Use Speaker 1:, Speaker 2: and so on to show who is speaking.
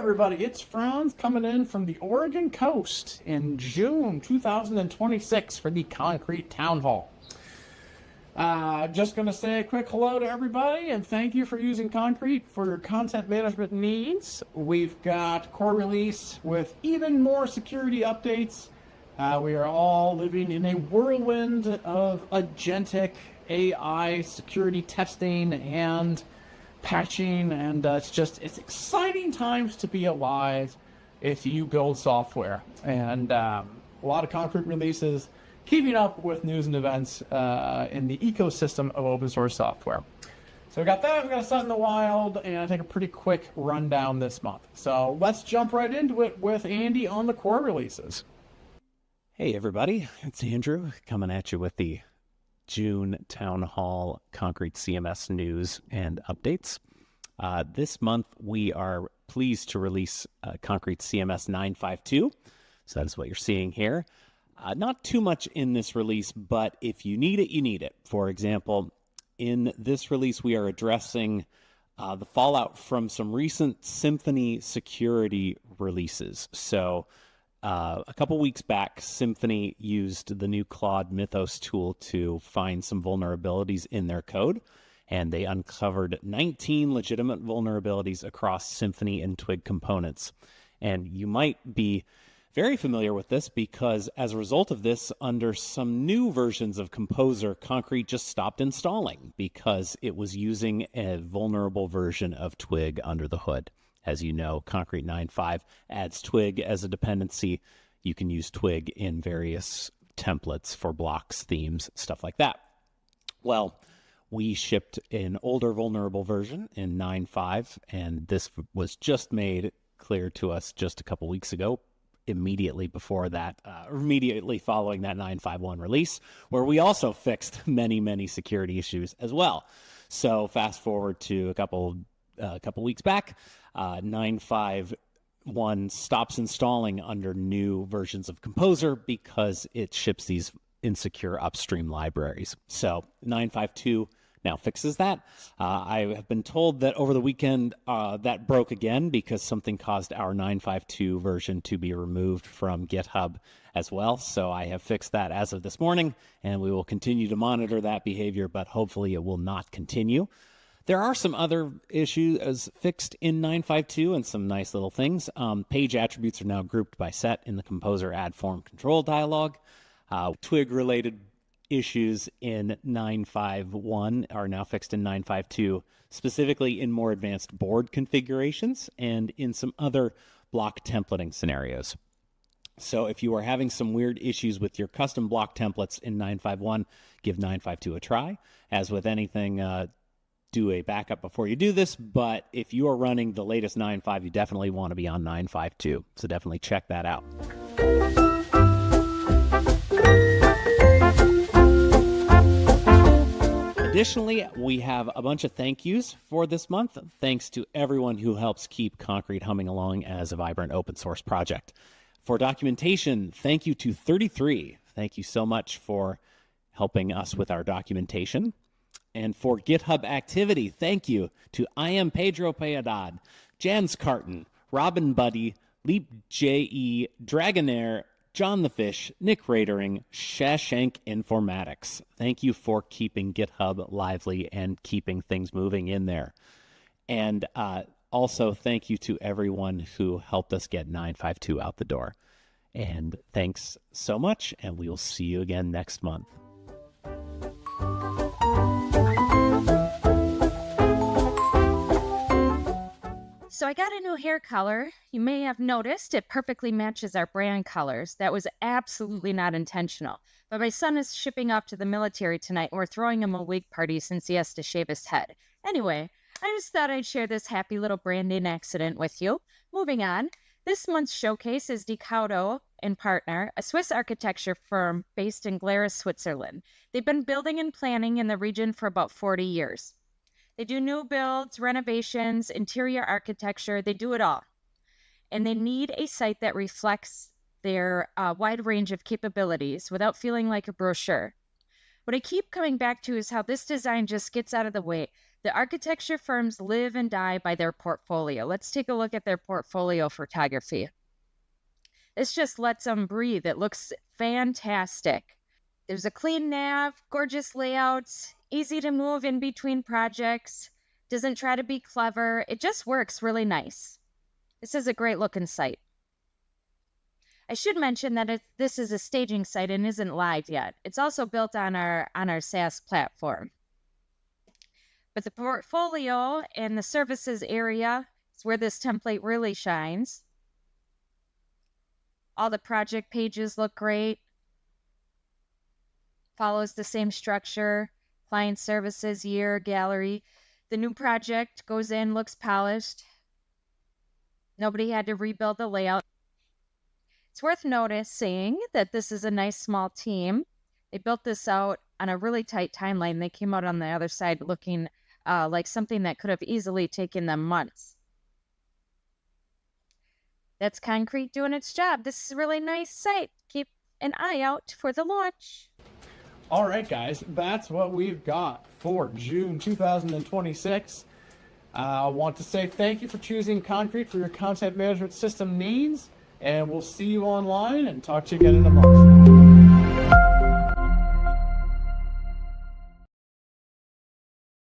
Speaker 1: everybody, it's Franz coming in from the Oregon coast in June 2026 for the Concrete Town Hall. Just going to say a quick hello to everybody and thank you for using Concrete for your content management needs. We've got core release with even more security updates. We are all living in a whirlwind of agentic AI security testing and patching, and it's exciting times to be alive if you build software. And a lot of Concrete releases, keeping up with news and events in the ecosystem of open source software. So we got that, we got Set in the Wild, and I think a pretty quick rundown this month. So let's jump right into it with Andy on the core releases.
Speaker 2: Hey everybody, it's Andrew coming at you with the June Town Hall Concrete CMS news and updates. This month we are pleased to release Concrete CMS 952. So that is what you're seeing here. Not too much in this release, but if you need it, you need it. For example, in this release we are addressing the fallout from some recent Symfony security releases. So a couple weeks back, Symfony used the new Claude Mythos tool to find some vulnerabilities in their code, and they uncovered 19 legitimate vulnerabilities across Symfony and Twig components. And you might be very familiar with this because as a result of this, under some new versions of Composer, Concrete just stopped installing because it was using a vulnerable version of Twig under the hood. As you know, Concrete 9.5 adds Twig as a dependency. You can use Twig in various templates for blocks, themes, stuff like that. Well, we shipped an older vulnerable version in 9.5, and this was just made clear to us just a couple weeks ago, immediately before that, immediately following that 9.5.1 release, where we also fixed many security issues as well. So fast forward to a couple weeks back, 9.5.1 stops installing under new versions of Composer because it ships these insecure upstream libraries. So 9.5.2 now fixes that. I have been told that over the weekend that broke again because something caused our 9.5.2 version to be removed from GitHub as well. So I have fixed that as of this morning, and we will continue to monitor that behavior, but hopefully it will not continue. There are some other issues fixed in 9.5.2 and some nice little things. Page attributes are now grouped by set in the Composer add form control dialog. Twig-related issues in 9.5.1 are now fixed in 9.5.2, specifically in more advanced board configurations and in some other block templating scenarios. So if you are having some weird issues with your custom block templates in 9.5.1, give 9.5.2 a try. As with anything, do a backup before you do this, but if you are running the latest 9.5, you definitely want to be on 9.5.2, so definitely check that out. Additionally, we have a bunch of thank yous for this month. Thanks to everyone who helps keep Concrete humming along as a vibrant open source project. For documentation, thank you to 33. Thank you so much for helping us with our documentation. And for GitHub activity, thank you to I am Pedro Piedad, Jans Carton, Robin Buddy, Leap J.E., Dragonair, John the Fish, Nick Radering, Shashank Informatics. Thank you for keeping GitHub lively and keeping things moving in there. And also thank you to everyone who helped us get 9.5.2 out the door. And thanks so much, and we will see you again next month.
Speaker 3: So I got a new hair color. You may have noticed it perfectly matches our brand colors. That was absolutely not intentional. But my son is shipping off to the military tonight, and we're throwing him a wig party since he has to shave his head. Anyway, I just thought I'd share this happy little branding accident with you. Moving on, this month's showcase is Dicado and Partner, a Swiss architecture firm based in Glarus, Switzerland. They've been building and planning in the region for about 40 years. They do new builds, renovations, interior architecture. They do it all. And they need a site that reflects their wide range of capabilities without feeling like a brochure. What I keep coming back to is how this design just gets out of the way. The architecture firms live and die by their portfolio. Let's take a look at their portfolio photography. This just lets them breathe. It looks fantastic. There's a clean nav, gorgeous layouts, easy to move in between projects, doesn't try to be clever. It just works really nice. This is a great looking site. I should mention that this is a staging site and isn't live yet. It's also built on our SaaS platform. But the portfolio and the services area is where this template really shines. All the project pages look great. Follows the same structure. Client services, year, gallery. The new project goes in, looks polished. Nobody had to rebuild the layout. It's worth noticing that this is a nice small team. They built this out on a really tight timeline. They came out on the other side looking like something that could have easily taken them months. That's Concrete doing its job. This is a really nice site. Keep an eye out for the launch.
Speaker 1: All right, guys, that's what we've got for June 2026. I want to say thank you for choosing Concrete for your content management system needs, and we'll see you online and talk to you again in a month.